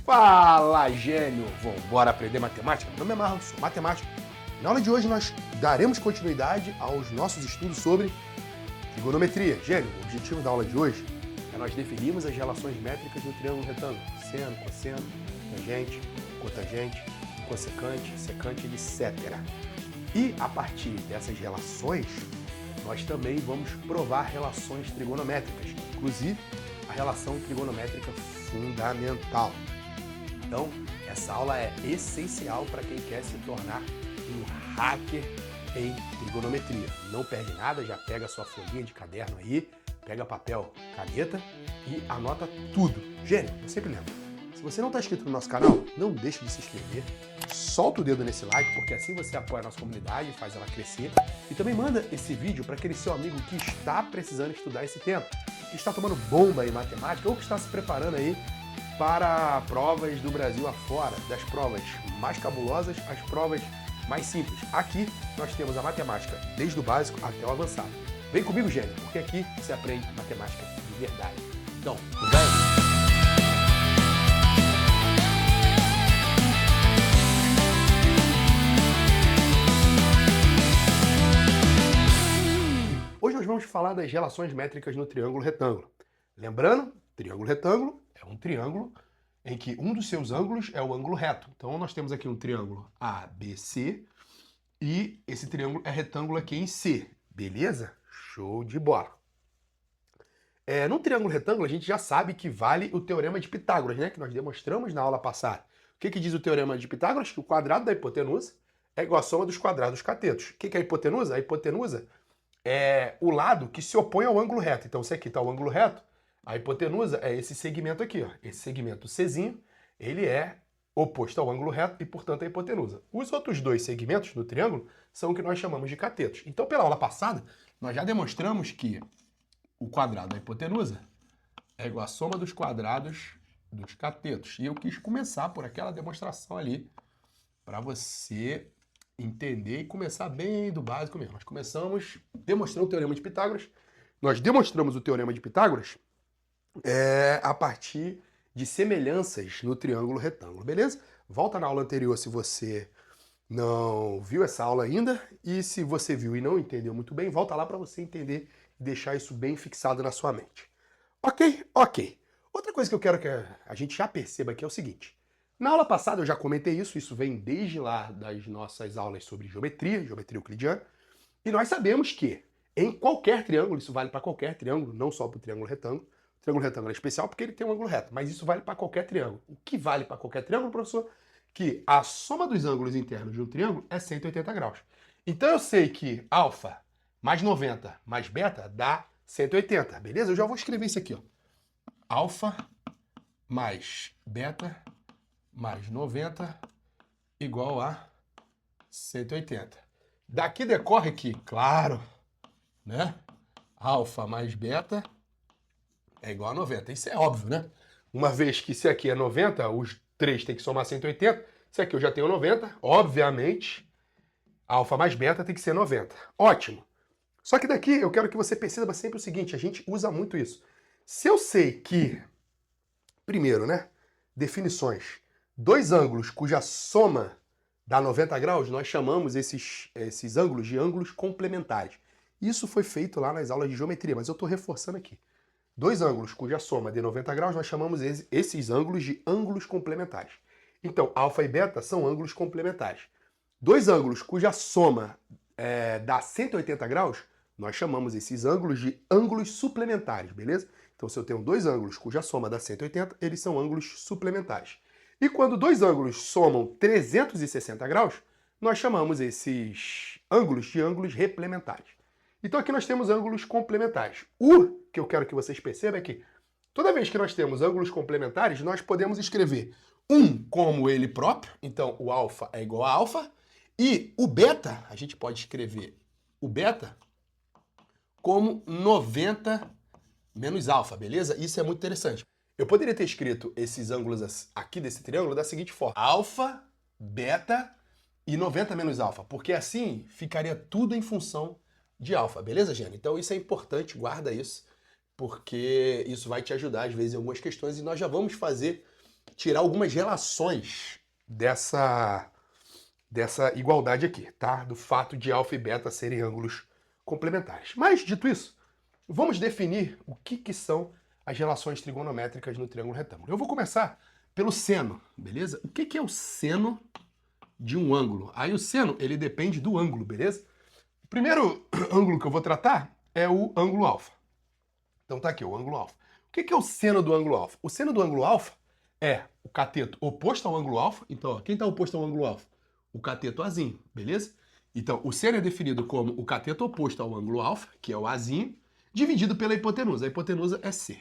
Fala, gênio! Vambora aprender matemática? Meu nome é Marlon, sou matemático. Na aula de hoje nós daremos continuidade aos nossos estudos sobre trigonometria. Gênio, o objetivo da aula de hoje é nós definirmos as relações métricas do triângulo retângulo. Seno, cosseno, tangente, cotangente, cossecante, secante, etc. E a partir dessas relações, nós também vamos provar relações trigonométricas, inclusive a relação trigonométrica fundamental. Então, essa aula é essencial para quem quer se tornar um hacker em trigonometria. Não perde nada, já pega a sua folhinha de caderno aí, pega papel, caneta e anota tudo. Gênio, eu sempre lembro, se você não está inscrito no nosso canal, não deixe de se inscrever, solta o dedo nesse like, porque assim você apoia a nossa comunidade, faz ela crescer. E também manda esse vídeo para aquele seu amigo que está precisando estudar esse tema, que está tomando bomba em matemática ou que está se preparando aí para provas do Brasil afora, das provas mais cabulosas às provas mais simples. Aqui nós temos a matemática desde o básico até o avançado. Vem comigo, gênio, porque aqui você aprende matemática de verdade. Então, tudo bem? Hoje nós vamos falar das relações métricas no triângulo retângulo. Lembrando, triângulo retângulo é um triângulo em que um dos seus ângulos é o ângulo reto. Então nós temos aqui um triângulo ABC e esse triângulo é retângulo aqui em C. Beleza? Show de bola. No triângulo retângulo a gente já sabe que vale o teorema de Pitágoras, né? Que nós demonstramos na aula passada. O que diz o teorema de Pitágoras? Que o quadrado da hipotenusa é igual à soma dos quadrados dos catetos. O que é a hipotenusa? A hipotenusa é o lado que se opõe ao ângulo reto. Então se aqui está o ângulo reto, a hipotenusa é esse segmento aqui, ó. Esse segmento Czinho, ele é oposto ao ângulo reto e, portanto, a hipotenusa. Os outros dois segmentos do triângulo são o que nós chamamos de catetos. Então, pela aula passada, nós já demonstramos que o quadrado da hipotenusa é igual à soma dos quadrados dos catetos. E eu quis começar por aquela demonstração ali para você entender e começar bem do básico mesmo. Nós começamos demonstrando o teorema de Pitágoras. Nós demonstramos o teorema de Pitágoras a partir de semelhanças no triângulo retângulo, beleza? Volta na aula anterior se você não viu essa aula ainda, e se você viu e não entendeu muito bem, volta lá para você entender e deixar isso bem fixado na sua mente. Ok? Ok. Outra coisa que eu quero que a gente já perceba aqui é o seguinte. Na aula passada eu já comentei isso vem desde lá das nossas aulas sobre geometria euclidiana, e nós sabemos que em qualquer triângulo, isso vale para qualquer triângulo, não só para o triângulo retângulo. O triângulo retângulo é especial porque ele tem um ângulo reto, mas isso vale para qualquer triângulo. O que vale para qualquer triângulo, professor? Que a soma dos ângulos internos de um triângulo é 180 graus. Então eu sei que alfa mais 90 mais beta dá 180, beleza? Eu já vou escrever isso aqui, ó. Alfa mais beta mais 90 igual a 180. Daqui decorre que, claro, né? Alfa mais beta é igual a 90. Isso é óbvio, né? Uma vez que se aqui é 90, os três tem que somar 180. Se aqui eu já tenho 90, obviamente, alfa mais beta tem que ser 90. Ótimo. Só que daqui eu quero que você perceba sempre o seguinte, a gente usa muito isso. Se eu sei que, primeiro, né? Definições. Dois ângulos cuja soma dá 90 graus, nós chamamos esses ângulos de ângulos complementares. Isso foi feito lá nas aulas de geometria, mas eu estou reforçando aqui. Dois ângulos cuja soma dê 90 graus, nós chamamos esses ângulos de ângulos complementares. Então, alfa e beta são ângulos complementares. Dois ângulos cuja soma dá 180 graus, nós chamamos esses ângulos de ângulos suplementares, beleza? Então, se eu tenho dois ângulos cuja soma dá 180, eles são ângulos suplementares. E quando dois ângulos somam 360 graus, nós chamamos esses ângulos de ângulos replementares. Então aqui nós temos ângulos complementares. O que eu quero que vocês percebam é que toda vez que nós temos ângulos complementares, nós podemos escrever um como ele próprio, então o alfa é igual a alfa, e o beta, a gente pode escrever o beta como 90 menos alfa, beleza? Isso é muito interessante. Eu poderia ter escrito esses ângulos aqui desse triângulo da seguinte forma. Alfa, beta e 90 menos alfa, porque assim ficaria tudo em função de alfa, beleza, Gênio? Então isso é importante, guarda isso, porque isso vai te ajudar às vezes em algumas questões e nós já vamos fazer tirar algumas relações dessa igualdade aqui, tá? Do fato de alfa e beta serem ângulos complementares. Mas, dito isso, vamos definir o que são as relações trigonométricas no triângulo retângulo. Eu vou começar pelo seno, beleza? O que é o seno de um ângulo? Aí o seno, ele depende do ângulo, beleza? O primeiro ângulo que eu vou tratar é o ângulo alfa. Então tá aqui, o ângulo alfa. O que é o seno do ângulo alfa? O seno do ângulo alfa é o cateto oposto ao ângulo alfa. Então, ó, quem está oposto ao ângulo alfa? O cateto Azinho, beleza? Então, o seno é definido como o cateto oposto ao ângulo alfa, que é o Azinho, dividido pela hipotenusa. A hipotenusa é C.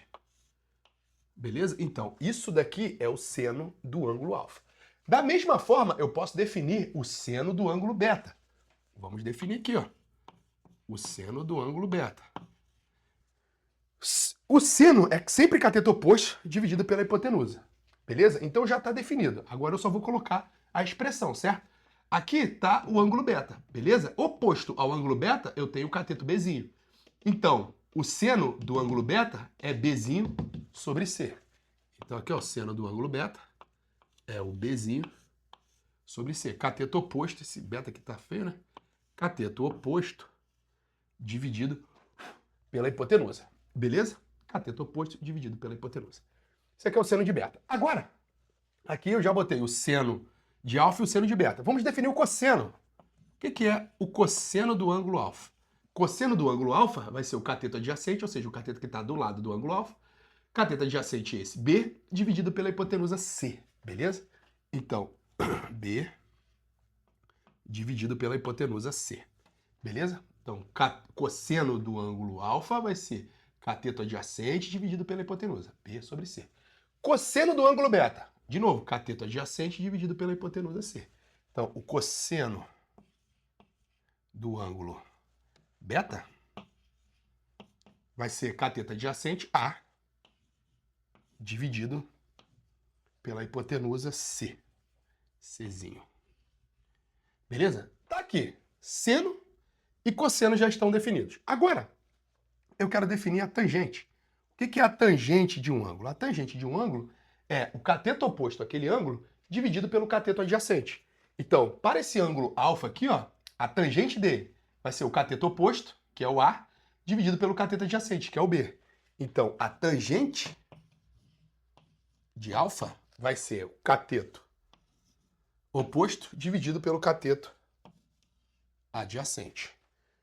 Beleza? Então, isso daqui é o seno do ângulo alfa. Da mesma forma, eu posso definir o seno do ângulo beta. Vamos definir aqui, ó. O seno do ângulo beta. O seno é sempre cateto oposto dividido pela hipotenusa. Beleza? Então já está definido. Agora eu só vou colocar a expressão, certo? Aqui está o ângulo beta, beleza? Oposto ao ângulo beta, eu tenho o cateto Bzinho. Então, o seno do ângulo beta é Bzinho sobre C. Então aqui, ó, o seno do ângulo beta é o Bzinho sobre C. Cateto oposto, esse beta aqui tá feio, né? Cateto oposto dividido pela hipotenusa. Beleza? Cateto oposto dividido pela hipotenusa. Isso aqui é o seno de beta. Agora, aqui eu já botei o seno de alfa e o seno de beta. Vamos definir o cosseno. O que é o cosseno do ângulo alfa? Cosseno do ângulo alfa vai ser o cateto adjacente, ou seja, o cateto que está do lado do ângulo alfa. Cateto adjacente é esse, B, dividido pela hipotenusa C, beleza? Então, B dividido pela hipotenusa C, beleza? Então, cosseno do ângulo alfa vai ser cateto adjacente dividido pela hipotenusa, B sobre C. Cosseno do ângulo beta, de novo, cateto adjacente dividido pela hipotenusa C. Então, o cosseno do ângulo beta vai ser cateto adjacente A dividido pela hipotenusa C. Czinho. Beleza? Tá aqui. Seno e cosseno já estão definidos. Agora, eu quero definir a tangente. O que é a tangente de um ângulo? A tangente de um ângulo é o cateto oposto àquele ângulo dividido pelo cateto adjacente. Então, para esse ângulo alfa aqui, ó, a tangente dele vai ser o cateto oposto, que é o A, dividido pelo cateto adjacente, que é o B. Então, a tangente de alfa vai ser o cateto oposto dividido pelo cateto adjacente.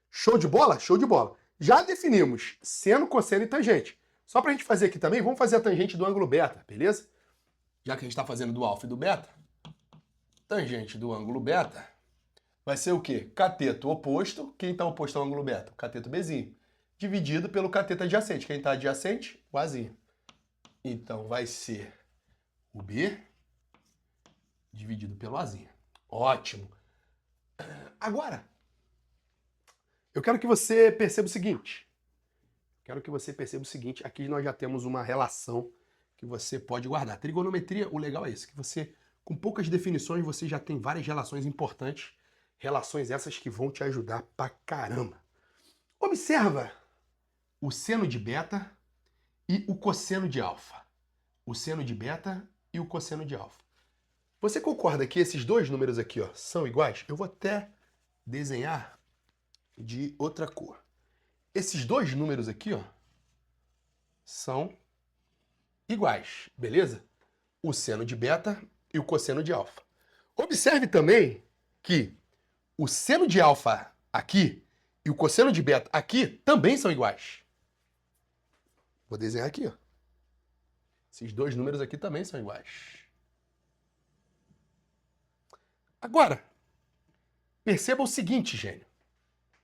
Show de bola? Show de bola. Já definimos seno, cosseno e tangente. Só para a gente fazer aqui também, vamos fazer a tangente do ângulo beta, beleza? Já que a gente está fazendo do alfa e do beta, tangente do ângulo beta vai ser o quê? Cateto oposto. Quem está oposto ao ângulo beta? O cateto Bzinho. Dividido pelo cateto adjacente. Quem está adjacente? O Azinho. Então vai ser o B dividido pelo Azinho. Ótimo. Agora, eu quero que você perceba o seguinte. Aqui nós já temos uma relação que você pode guardar. Trigonometria, o legal é isso, que você, com poucas definições, você já tem várias relações importantes. Relações essas que vão te ajudar pra caramba. Observa o seno de beta e o cosseno de alfa. O seno de beta e o cosseno de alfa. Você concorda que esses dois números aqui, ó, são iguais? Eu vou até desenhar de outra cor. Esses dois números aqui, ó, são iguais, beleza? O seno de beta e o cosseno de alfa. Observe também que o seno de alfa aqui e o cosseno de beta aqui também são iguais. Vou desenhar aqui, ó. Esses dois números aqui também são iguais. Agora, perceba o seguinte, gênio.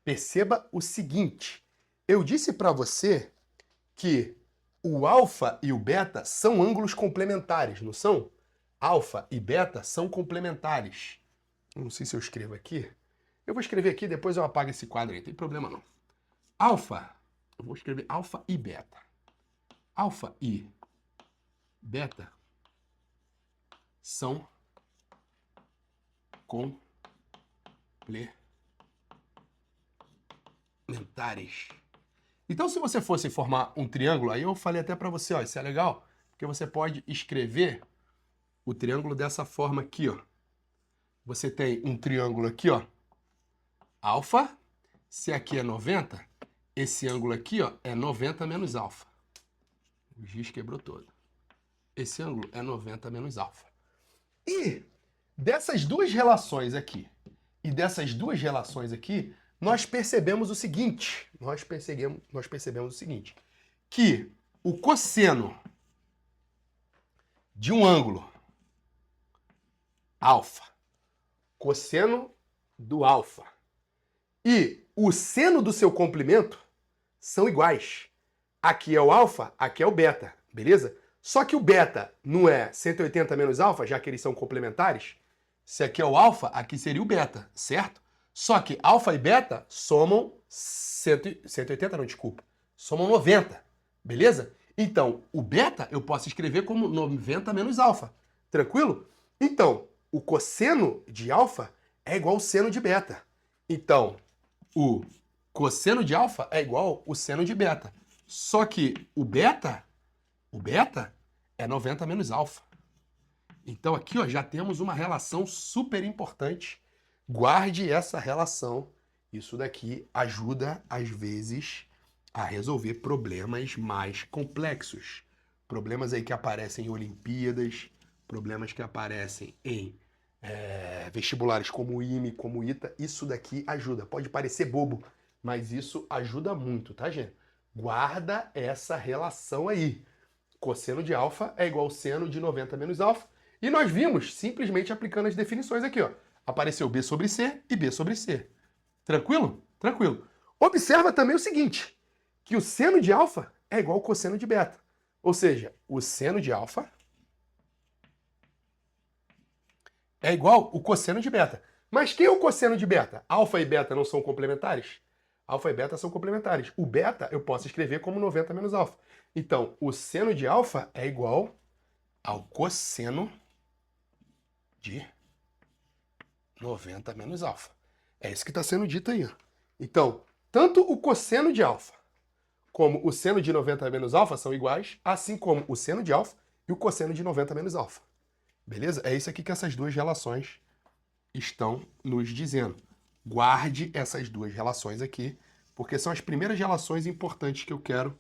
Perceba o seguinte. Eu disse para você que o alfa e o beta são ângulos complementares, não são? Alfa e beta são complementares. Não sei se eu escrevo aqui. Eu vou escrever aqui, depois eu apago esse quadro aí, não tem problema não. Alfa, eu vou escrever alfa e beta. Alfa e beta são complementares. Então, se você fosse formar um triângulo, aí eu falei até para você, ó, isso é legal, porque você pode escrever o triângulo dessa forma aqui, ó. Você tem um triângulo aqui, ó, alfa. Se aqui é 90, esse ângulo aqui, ó, é 90 menos alfa. O giz quebrou todo. Esse ângulo é 90 menos alfa. E dessas duas relações aqui e dessas duas relações aqui, nós percebemos o seguinte, que o cosseno de um ângulo alfa, cosseno do alfa e o seno do seu complemento são iguais. Aqui é o alfa, aqui é o beta, beleza? Só que o beta não é 180 menos alfa, já que eles são complementares. Se aqui é o alfa, aqui seria o beta, certo? Só que alfa e beta somam 180, não, desculpa. Somam 90, beleza? Então, o beta eu posso escrever como 90 menos alfa. Tranquilo? Então, o cosseno de alfa é igual ao seno de beta. Então, o cosseno de alfa é igual ao seno de beta. Só que o beta é 90 menos alfa. Então aqui, ó, já temos uma relação super importante. Guarde essa relação. Isso daqui ajuda, às vezes, a resolver problemas mais complexos. Problemas aí que aparecem em Olimpíadas, problemas que aparecem em vestibulares como o IME, como o ITA. Isso daqui ajuda. Pode parecer bobo, mas isso ajuda muito, tá, gente? Guarda essa relação aí. Cosseno de alfa é igual ao seno de 90 menos alfa. E nós vimos, simplesmente aplicando as definições aqui, ó. Apareceu B sobre C e B sobre C. Tranquilo? Tranquilo. Observa também o seguinte, que o seno de alfa é igual ao cosseno de beta. Ou seja, o seno de alfa é igual ao cosseno de beta. Mas quem é o cosseno de beta? Alfa e beta não são complementares? Alfa e beta são complementares. O beta eu posso escrever como 90 menos alfa. Então, o seno de alfa é igual ao cosseno de 90 menos alfa. É isso que está sendo dito aí. Então, tanto o cosseno de alfa como o seno de 90 menos alfa são iguais, assim como o seno de alfa e o cosseno de 90 menos alfa. Beleza? É isso aqui que essas duas relações estão nos dizendo. Guarde essas duas relações aqui, porque são as primeiras relações importantes que eu quero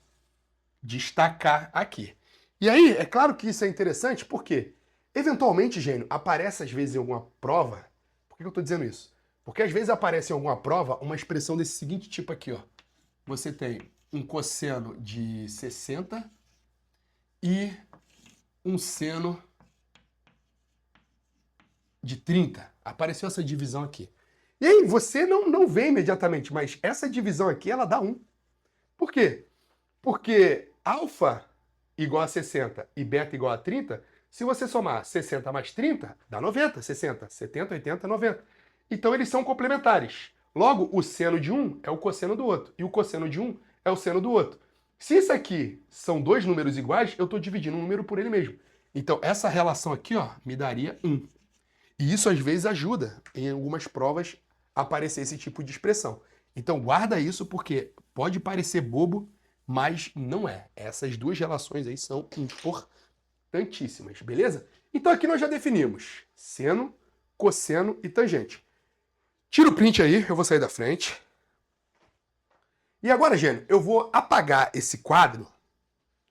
destacar aqui. E aí, é claro que isso é interessante, porque eventualmente, gênio, aparece às vezes em alguma prova. Por que eu estou dizendo isso? Porque às vezes aparece em alguma prova uma expressão desse seguinte tipo aqui, ó. Você tem um cosseno de 60 e um seno de 30. Apareceu essa divisão aqui. E aí, você não vê imediatamente, mas essa divisão aqui, ela dá 1. Por quê? Porque alfa igual a 60 e beta igual a 30, se você somar 60 mais 30, dá 90. 60, 70, 80, 90. Então, eles são complementares. Logo, o seno de um é o cosseno do outro. E o cosseno de um é o seno do outro. Se isso aqui são dois números iguais, eu estou dividindo um número por ele mesmo. Então, essa relação aqui, ó, me daria 1. E isso, às vezes, ajuda em algumas provas a aparecer esse tipo de expressão. Então, guarda isso, porque pode parecer bobo, mas não é. Essas duas relações aí são importantíssimas, beleza? Então, aqui nós já definimos seno, cosseno e tangente. Tira o print aí, eu vou sair da frente. E agora, Gênio, eu vou apagar esse quadro.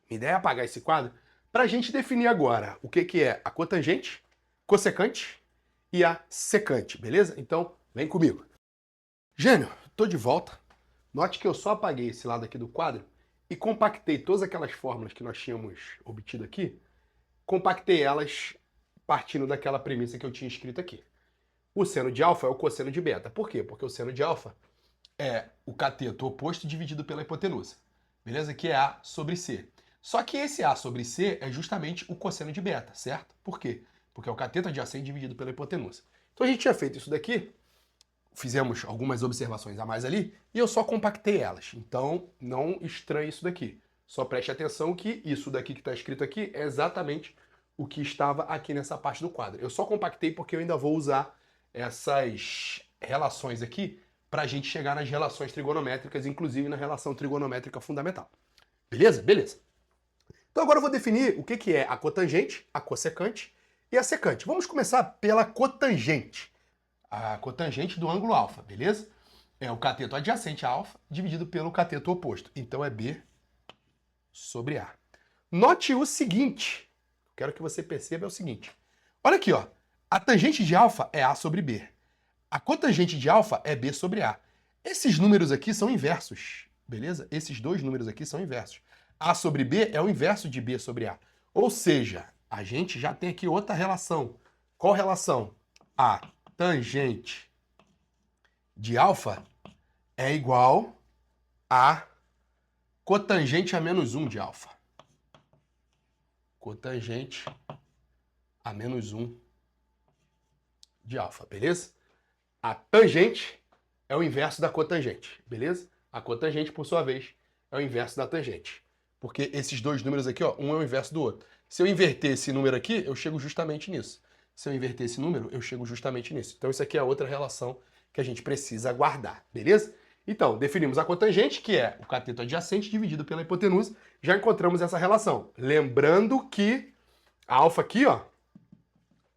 Minha ideia é apagar esse quadro para a gente definir agora o que é a cotangente, cossecante e a secante, beleza? Então, vem comigo. Gênio, tô de volta. Note que eu só apaguei esse lado aqui do quadro e compactei todas aquelas fórmulas que nós tínhamos obtido aqui, compactei elas partindo daquela premissa que eu tinha escrito aqui. O seno de alfa é o cosseno de beta. Por quê? Porque o seno de alfa é o cateto oposto dividido pela hipotenusa, beleza? Que é A sobre C. Só que esse A sobre C é justamente o cosseno de beta, certo? Por quê? Porque é o cateto adjacente dividido pela hipotenusa. Então a gente tinha feito isso daqui, fizemos algumas observações a mais ali, e eu só compactei elas. Então não estranhe isso daqui. Só preste atenção que isso daqui que está escrito aqui é exatamente o que estava aqui nessa parte do quadro. Eu só compactei porque eu ainda vou usar essas relações aqui para a gente chegar nas relações trigonométricas, inclusive na relação trigonométrica fundamental. Beleza? Beleza. Então agora eu vou definir o que é a cotangente, a cossecante e a secante. Vamos começar pela cotangente. A cotangente do ângulo alfa, beleza? É o cateto adjacente a alfa dividido pelo cateto oposto. Então é B sobre A. Note o seguinte, quero que você perceba é o seguinte. Olha aqui, ó. A tangente de alfa é A sobre B. A cotangente de alfa é B sobre A. Esses números aqui são inversos, beleza? Esses dois números aqui são inversos. A sobre B é o inverso de B sobre A. Ou seja, a gente já tem aqui outra relação. Qual relação? A tangente de alfa é igual a cotangente a menos 1 de alfa. Cotangente a menos 1 de alfa, beleza? A tangente é o inverso da cotangente, beleza? A cotangente, por sua vez, é o inverso da tangente. Porque esses dois números aqui, ó, um é o inverso do outro. Se eu inverter esse número aqui, eu chego justamente nisso. Se eu inverter esse número, eu chego justamente nisso. Então isso aqui é outra relação que a gente precisa guardar, beleza? Então, definimos a cotangente, que é o cateto adjacente dividido pela hipotenusa. Já encontramos essa relação. Lembrando que a alfa aqui, ó,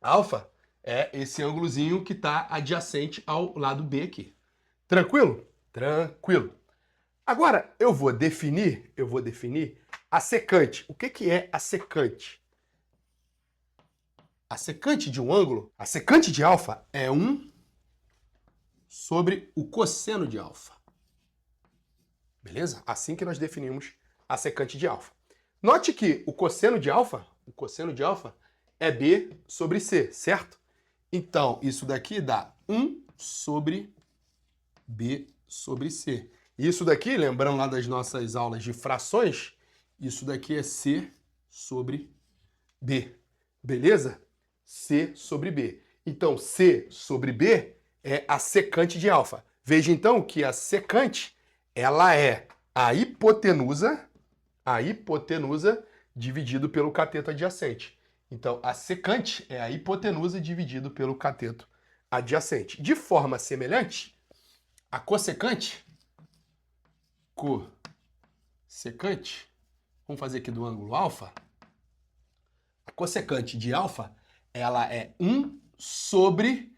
alfa é esse ângulozinho que está adjacente ao lado B aqui. Tranquilo? Tranquilo. Agora, eu vou definir a secante. O que é a secante? A secante de um ângulo, a secante de alfa é 1 sobre o cosseno de alfa. Beleza? Assim que nós definimos a secante de alfa. Note que o cosseno de alfa é B sobre C, certo? Então, isso daqui dá 1 sobre B sobre C. Isso daqui, lembrando lá das nossas aulas de frações, isso daqui é C sobre B. Beleza? C sobre B. Então, C sobre B é a secante de alfa. Veja então que a secante, ela é a hipotenusa dividido pelo cateto adjacente. Então, a secante é a hipotenusa dividido pelo cateto adjacente. De forma semelhante, a cossecante, vamos fazer aqui do ângulo alfa, a cossecante de alfa, ela é 1 sobre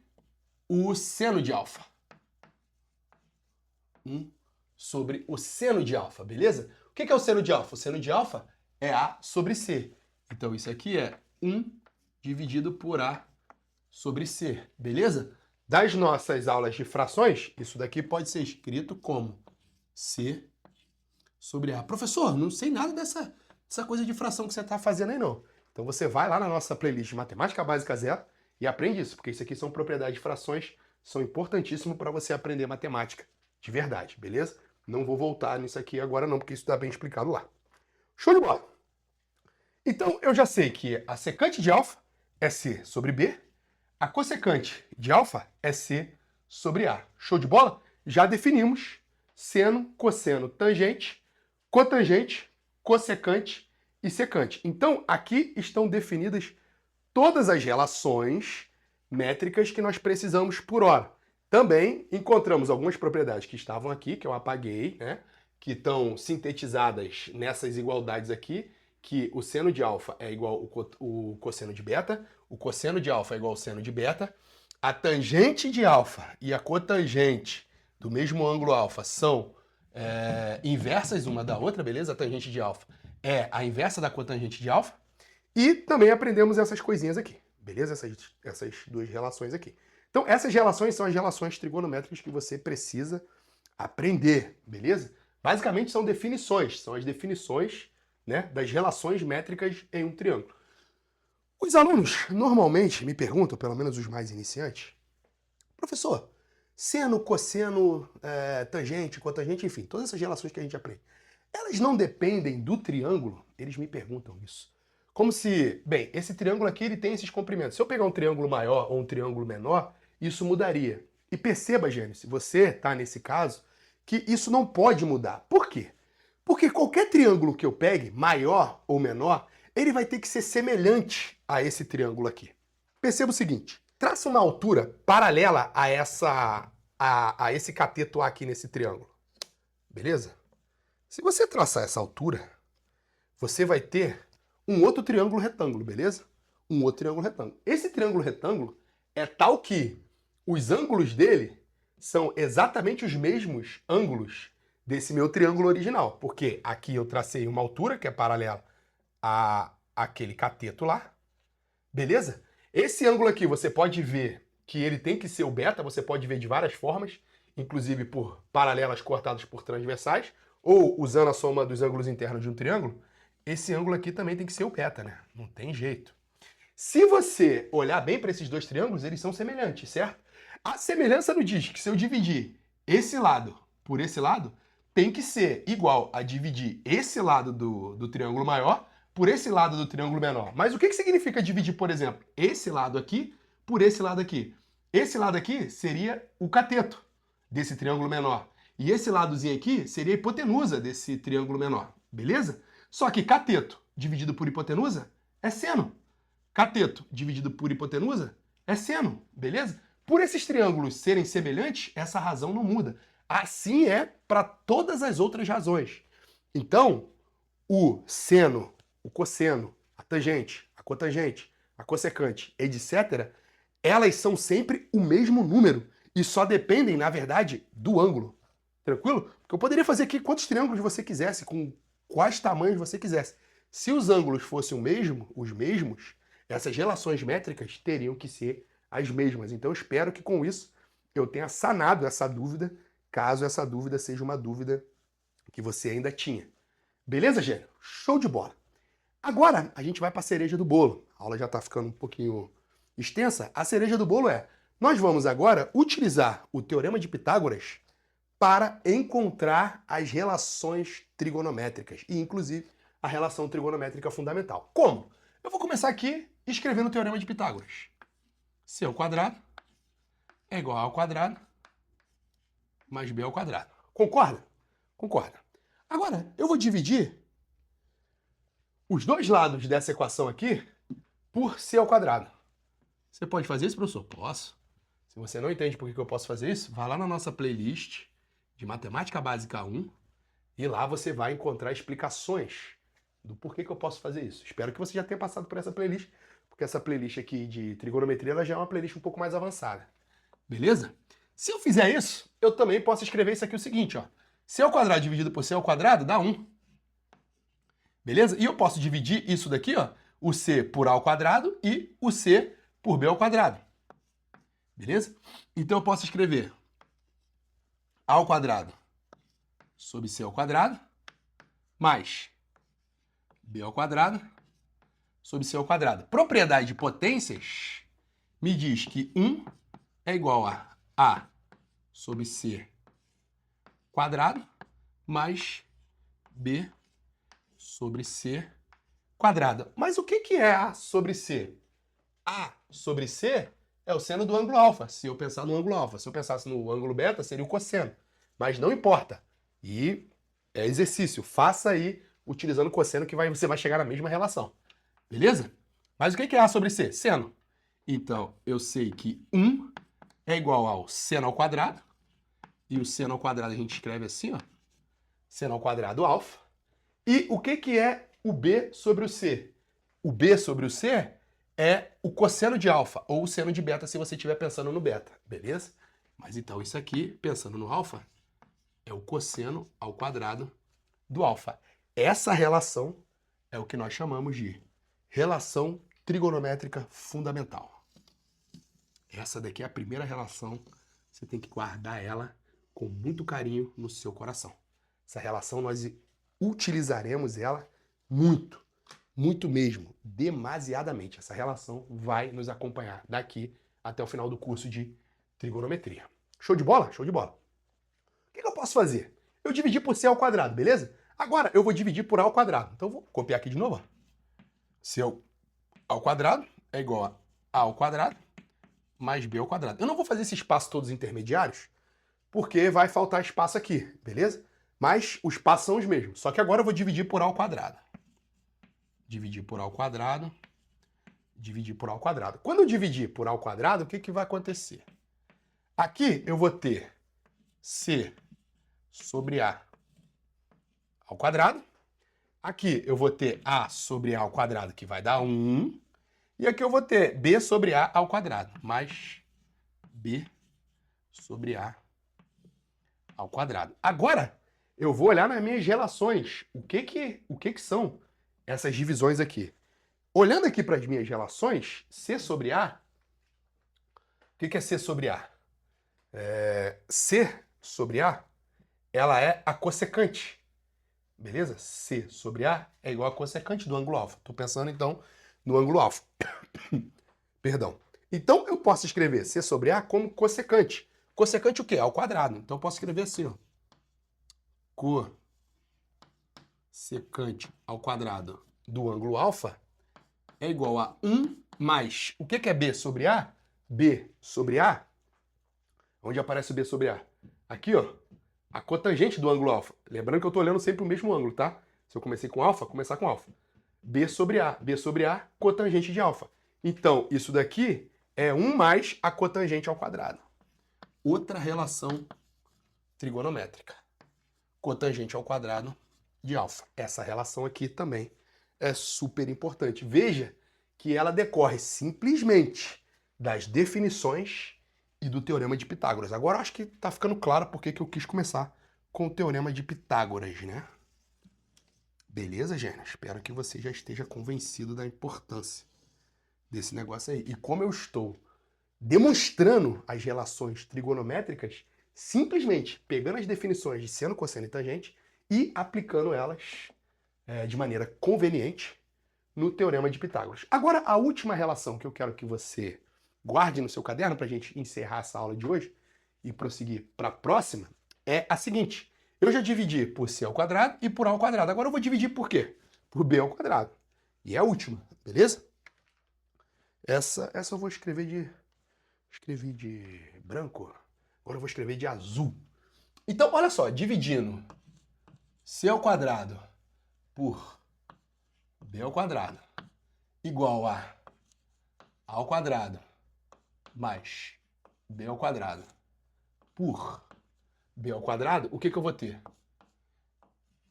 o seno de alfa. 1 sobre o seno de alfa, beleza? O que é o seno de alfa? O seno de alfa é A sobre C. Então, isso aqui é 1 dividido por A sobre C, beleza? Das nossas aulas de frações, isso daqui pode ser escrito como C sobre A. Professor, não sei nada dessa coisa de fração que você está fazendo aí, não. Então você vai lá na nossa playlist de Matemática Básica Zero e aprende isso, porque isso aqui são propriedades de frações, são importantíssimos para você aprender matemática de verdade, beleza? Não vou voltar nisso aqui agora não, porque isso está bem explicado lá. Show de bola! Então eu já sei que a secante de alfa é C sobre B, a cossecante de alfa é C sobre A. Show de bola? Já definimos seno, cosseno, tangente, cotangente, cossecante e secante. Então, aqui estão definidas todas as relações métricas que nós precisamos por hora. Também encontramos algumas propriedades que estavam aqui, que eu apaguei, né? Que estão sintetizadas nessas igualdades aqui, que o seno de alfa é igual o cosseno de beta, o cosseno de alfa é igual ao seno de beta, a tangente de alfa e a cotangente do mesmo ângulo alfa são inversas uma da outra, beleza? A tangente de alfa é a inversa da cotangente de alfa. E também aprendemos essas coisinhas aqui, beleza? Essas duas relações aqui. Então, essas relações são as relações trigonométricas que você precisa aprender, beleza? Basicamente são definições, são as definições, né, das relações métricas em um triângulo. Os alunos normalmente me perguntam, pelo menos os mais iniciantes, professor, seno, cosseno, tangente, cotangente, enfim, todas essas relações que a gente aprende, elas não dependem do triângulo? Eles me perguntam isso. Como se, bem, esse triângulo aqui ele tem esses comprimentos. Se eu pegar um triângulo maior ou um triângulo menor, isso mudaria. E perceba, Gênesis, se você está nesse caso, que isso não pode mudar. Por quê? Porque qualquer triângulo que eu pegue, maior ou menor, ele vai ter que ser semelhante a esse triângulo aqui. Perceba o seguinte, traça uma altura paralela a esse cateto A aqui nesse triângulo. Beleza? Se você traçar essa altura, você vai ter um outro triângulo retângulo, beleza? um outro triângulo retângulo. Esse triângulo retângulo é tal que os ângulos dele são exatamente os mesmos ângulos desse meu triângulo original, porque aqui eu tracei uma altura que é paralela àquele cateto lá, beleza? Esse ângulo aqui você pode ver que ele tem que ser o beta, você pode ver de várias formas, inclusive por paralelas cortadas por transversais, ou usando a soma dos ângulos internos de um triângulo. Esse ângulo aqui também tem que ser o beta, né? Não tem jeito. Se você olhar bem para esses dois triângulos, eles são semelhantes, certo? A semelhança nos diz que se eu dividir esse lado por esse lado, tem que ser igual a dividir esse lado do triângulo maior por esse lado do triângulo menor. Mas o que significa dividir, por exemplo, esse lado aqui por esse lado aqui? Esse lado aqui seria o cateto desse triângulo menor. E esse ladozinho aqui seria a hipotenusa desse triângulo menor, beleza? Só que cateto dividido por hipotenusa é seno. Cateto dividido por hipotenusa é seno, beleza? Por esses triângulos serem semelhantes, essa razão não muda. Assim é para todas as outras razões. Então, o seno, o cosseno, a tangente, a cotangente, a cossecante, etc., elas são sempre o mesmo número e só dependem, na verdade, do ângulo. Tranquilo? Porque eu poderia fazer aqui quantos triângulos você quisesse, com quais tamanhos você quisesse. Se os ângulos fossem os mesmos, essas relações métricas teriam que ser as mesmas. Então eu espero que com isso eu tenha sanado essa dúvida, caso essa dúvida seja uma dúvida que você ainda tinha. Beleza, gênio? Show de bola! Agora a gente vai para a cereja do bolo. A aula já está ficando um pouquinho extensa. A cereja do bolo é, nós vamos agora utilizar o Teorema de Pitágoras para encontrar as relações trigonométricas, e inclusive a relação trigonométrica fundamental. Como? Eu vou começar aqui escrevendo o Teorema de Pitágoras. C ao quadrado é igual a A ao quadrado mais B ao quadrado. Concorda? Concorda. Agora, eu vou dividir os dois lados dessa equação aqui por C ao quadrado. Você pode fazer isso, professor? Posso. Se você não entende por que eu posso fazer isso, vá lá na nossa playlist de Matemática Básica 1 e lá você vai encontrar explicações do porquê que eu posso fazer isso. Espero que você já tenha passado por essa playlist, porque essa playlist aqui de trigonometria ela já é uma playlist um pouco mais avançada. Beleza? Se eu fizer isso, eu também posso escrever isso aqui o seguinte, ó. C ao quadrado dividido por C ao quadrado dá 1. Beleza? E eu posso dividir isso daqui, ó, o C por A ao quadrado e o C por B ao quadrado. Beleza? Então eu posso escrever A ao quadrado sobre C ao quadrado mais B ao quadrado sobre C ao quadrado. Propriedade de potências me diz que 1 é igual a A sobre C quadrado mais B sobre C quadrado. Mas o que é A sobre C? A sobre C é o seno do ângulo alfa, se eu pensar no ângulo alfa. Se eu pensasse no ângulo beta, seria o cosseno. Mas não importa. E é exercício. Faça aí utilizando o cosseno que você vai chegar na mesma relação. Beleza? Mas o que é A sobre C? Seno. Então, eu sei que 1 é igual ao seno ao quadrado. E o seno ao quadrado a gente escreve assim, ó. Seno ao quadrado alfa. E o que é o B sobre o C? O B sobre o C é o cosseno de alfa, ou o seno de beta, se você estiver pensando no beta, beleza? Mas então isso aqui, pensando no alfa, é o cosseno ao quadrado do alfa. Essa relação é o que nós chamamos de relação trigonométrica fundamental. Essa daqui é a primeira relação, você tem que guardar ela com muito carinho no seu coração. Essa relação nós utilizaremos ela muito. Muito mesmo, demasiadamente. Essa relação vai nos acompanhar daqui até o final do curso de trigonometria. Show de bola? Show de bola. O que eu posso fazer? Eu dividi por C ao quadrado, beleza? Agora eu vou dividir por A ao quadrado. Então eu vou copiar aqui de novo. C ao quadrado é igual a ao quadrado mais B ao quadrado. Eu não vou fazer esse espaço todos intermediários, porque vai faltar espaço aqui, beleza? Mas os passos são os mesmos. Só que agora eu vou dividir por A ao quadrado. Dividir por A ao quadrado, dividir por A ao quadrado. Quando eu dividir por A ao quadrado, o que vai acontecer? Aqui eu vou ter C sobre A ao quadrado. Aqui eu vou ter A sobre A ao quadrado, que vai dar 1. E aqui eu vou ter b sobre a ao quadrado, mais b sobre a ao quadrado. Agora, eu vou olhar nas minhas relações. O que que são essas divisões aqui? Olhando aqui para as minhas relações, c sobre a, o que é c sobre a? C sobre a, ela é a cossecante, beleza? C sobre a é igual a cossecante do ângulo alfa. Estou pensando, então, no ângulo alfa. Perdão. Então, eu posso escrever c sobre a como cossecante. Cossecante o quê? Ao quadrado. Então, eu posso escrever assim, ó. Cossecante ao quadrado do ângulo alfa é igual a 1 mais... O que é b sobre a? B sobre a. Onde aparece o b sobre a? Aqui, ó. A cotangente do ângulo alfa. Lembrando que eu estou olhando sempre o mesmo ângulo, tá? Se eu comecei com alfa, começar com alfa. B sobre a. B sobre a, cotangente de alfa. Então, isso daqui é 1 mais a cotangente ao quadrado. Outra relação trigonométrica. Cotangente ao quadrado de alfa. Essa relação aqui também é super importante. Veja que ela decorre simplesmente das definições e do Teorema de Pitágoras. Agora eu acho que está ficando claro porque que eu quis começar com o Teorema de Pitágoras, né? Beleza, gênios? Espero que você já esteja convencido da importância desse negócio aí. E como eu estou demonstrando as relações trigonométricas, simplesmente pegando as definições de seno, cosseno e tangente e aplicando elas de maneira conveniente no Teorema de Pitágoras. Agora, a última relação que eu quero que você guarde no seu caderno para a gente encerrar essa aula de hoje e prosseguir para a próxima é a seguinte. Eu já dividi por c ao quadrado e por a ao quadrado. Agora eu vou dividir por quê? Por b ao quadrado. E é a última, beleza? Essa eu vou escrever de... Escrevi de branco. Agora eu vou escrever de azul. Então, olha só, dividindo c ao quadrado por b ao quadrado igual a ao quadrado mais b ao quadrado por b ao quadrado, o que eu vou ter?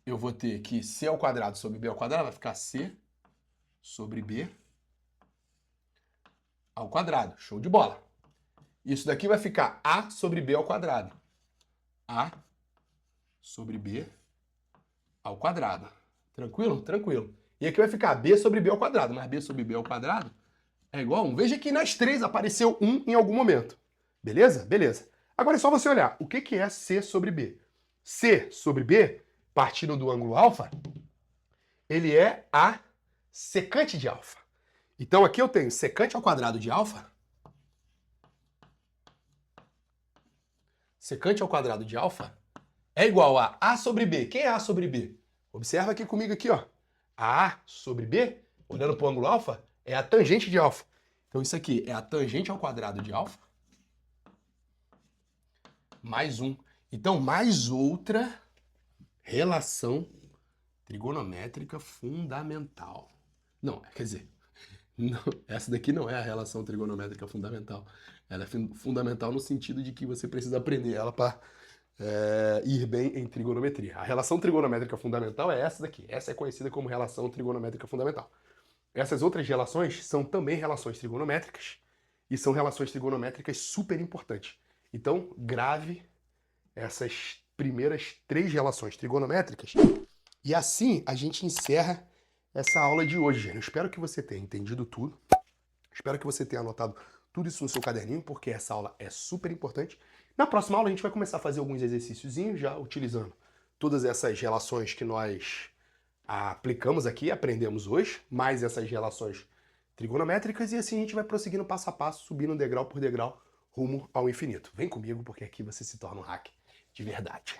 Eu vou ter que c ao quadrado sobre b ao quadrado vai ficar c sobre b ao quadrado. Show de bola. Isso daqui vai ficar a sobre b ao quadrado. A sobre b ao quadrado. Tranquilo? Tranquilo. E aqui vai ficar b sobre b ao quadrado. Mas b sobre b ao quadrado é igual a 1. Veja que nas três apareceu 1 em algum momento. Beleza? Beleza. Agora é só você olhar. O que é c sobre b? C sobre b, partindo do ângulo alfa, ele é a secante de alfa. Então aqui eu tenho secante ao quadrado de alfa. Secante ao quadrado de alfa é igual a sobre b. Quem é a sobre b? Observa aqui comigo aqui, ó. A sobre b, olhando para o ângulo alfa, é a tangente de alfa. Então isso aqui é a tangente ao quadrado de alfa mais 1. Então, mais outra relação trigonométrica fundamental. Não, quer dizer, não, essa daqui não é a relação trigonométrica fundamental. Ela é fundamental no sentido de que você precisa aprender ela para ir bem em trigonometria. A relação trigonométrica fundamental é essa daqui. Essa é conhecida como relação trigonométrica fundamental. Essas outras relações são também relações trigonométricas e são relações trigonométricas super importantes. Então, grave essas primeiras 3 relações trigonométricas e assim a gente encerra essa aula de hoje. Eu espero que você tenha entendido tudo. Espero que você tenha anotado tudo isso no seu caderninho, porque essa aula é super importante. Na próxima aula a gente vai começar a fazer alguns exercíciozinhos já utilizando todas essas relações que nós aplicamos aqui, aprendemos hoje, mais essas relações trigonométricas, e assim a gente vai prosseguindo passo a passo, subindo degrau por degrau, rumo ao infinito. Vem comigo, porque aqui você se torna um hack de verdade.